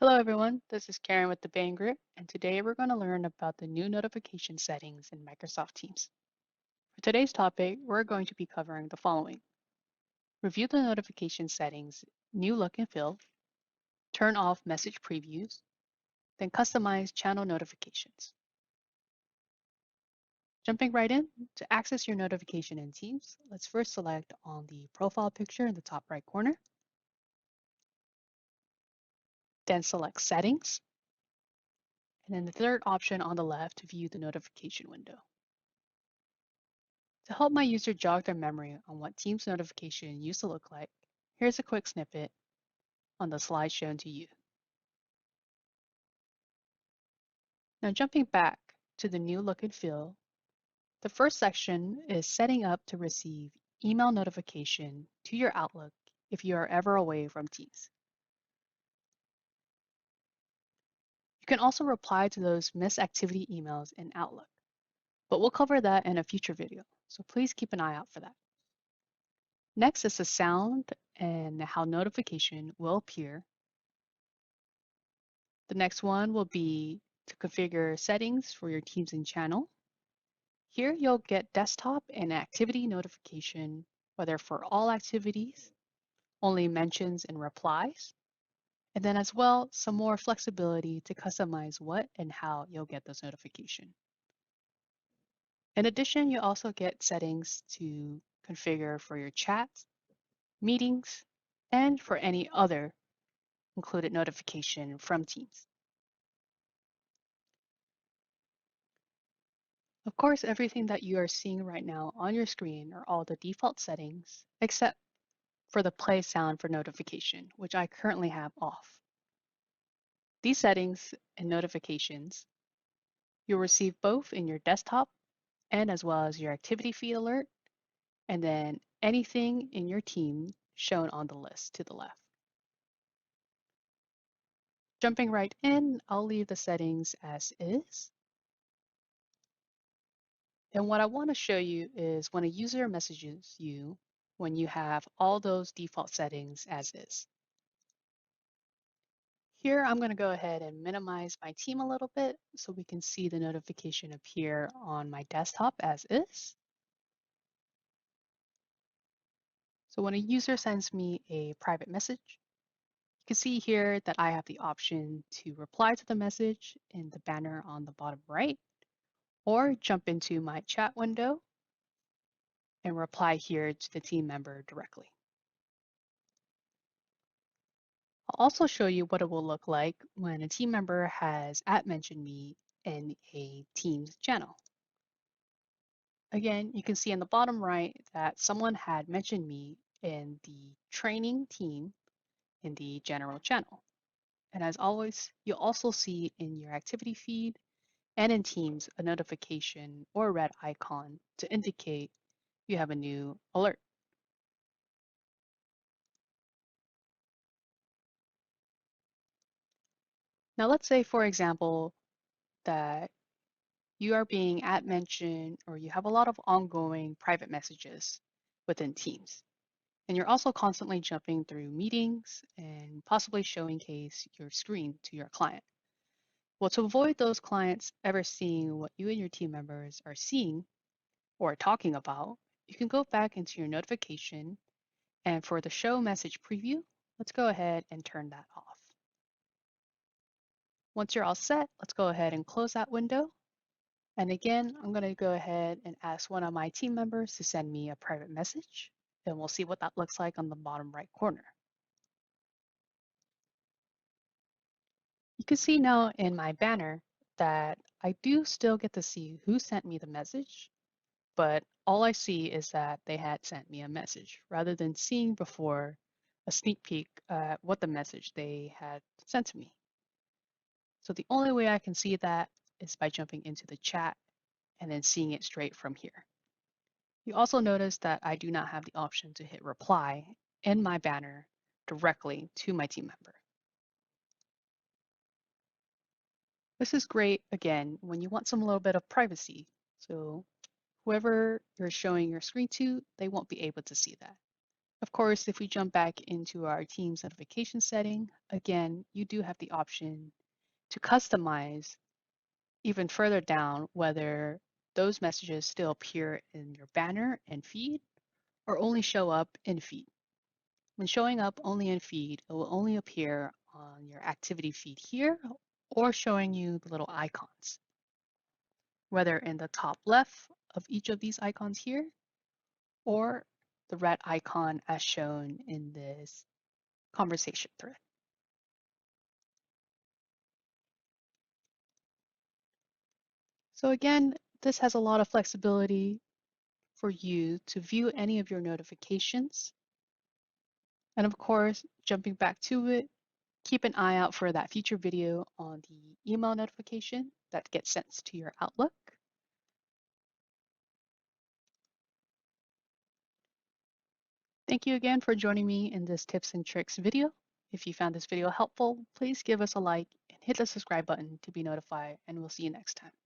Hello everyone, this is Karen with the Bayen Group, and today we're going to learn about the new notification settings in Microsoft Teams. For today's topic, we're going to be covering the following. Review the notification settings, new look and feel, turn off message previews, then customize channel notifications. Jumping right in, to access your notification in Teams, let's first select on the profile picture in the top right corner, then select Settings, and then the third option on the left to view the notification window. To help my user jog their memory on what Teams notification used to look like, here's a quick snippet on the slide shown to you. Now jumping back to the new look and feel, the first section is setting up to receive email notification to your Outlook if you are ever away from Teams. You can also reply to those missed activity emails in Outlook, but we'll cover that in a future video, so please keep an eye out for that. Next is the sound and how notification will appear. The next one will be to configure settings for your Teams and channel. Here you'll get desktop and activity notification, whether for all activities, only mentions and replies, and then as well, some more flexibility to customize what and how you'll get those notifications. In addition, you also get settings to configure for your chats, meetings, and for any other included notification from Teams. Of course, everything that you are seeing right now on your screen are all the default settings, except for the play sound for notification, which I currently have off. These settings and notifications you'll receive both in your desktop and as well as your activity feed alert, and then anything in your team shown on the list to the left. Jumping right in, I'll leave the settings as is. And what I want to show you is when a user messages you, when you have all those default settings as is. Here, I'm going to go ahead and minimize my team a little bit so we can see the notification appear on my desktop as is. So when a user sends me a private message, you can see here that I have the option to reply to the message in the banner on the bottom right, or jump into my chat window and reply here to the team member directly. I'll also show you what it will look like when a team member has @mentioned me in a Teams channel. Again, you can see in the bottom right that someone had mentioned me in the training team in the general channel. And as always, you'll also see in your activity feed and in Teams a notification or a red icon to indicate you have a new alert. Now let's say, for example, that you are being @mentioned or you have a lot of ongoing private messages within Teams. And you're also constantly jumping through meetings and possibly showcase your screen to your client. Well, to avoid those clients ever seeing what you and your team members are seeing or talking about, you can go back into your notification, and for the show message preview, let's go ahead and turn that off. Once you're all set, let's go ahead and close that window. And again, I'm going to go ahead and ask one of my team members to send me a private message, and we'll see what that looks like on the bottom right corner. You can see now in my banner that I do still get to see who sent me the message, but all I see is that they had sent me a message rather than seeing before a sneak peek at what the message they had sent to me. So the only way I can see that is by jumping into the chat and then seeing it straight from here. You also notice that I do not have the option to hit reply in my banner directly to my team member. This is great, again, when you want some little bit of privacy. So whoever you're showing your screen to, they won't be able to see that. Of course, if we jump back into our Teams notification setting, again, you do have the option to customize even further down whether those messages still appear in your banner and feed or only show up in feed. When showing up only in feed, it will only appear on your activity feed here or showing you the little icons, whether in the top left of each of these icons here or the red icon as shown in this conversation thread. So again, this has a lot of flexibility for you to view any of your notifications. And of course, jumping back to it, keep an eye out for that future video on the email notification that gets sent to your Outlook. Thank you again for joining me in this tips and tricks video. If you found this video helpful, please give us a like and hit the subscribe button to be notified, and we'll see you next time.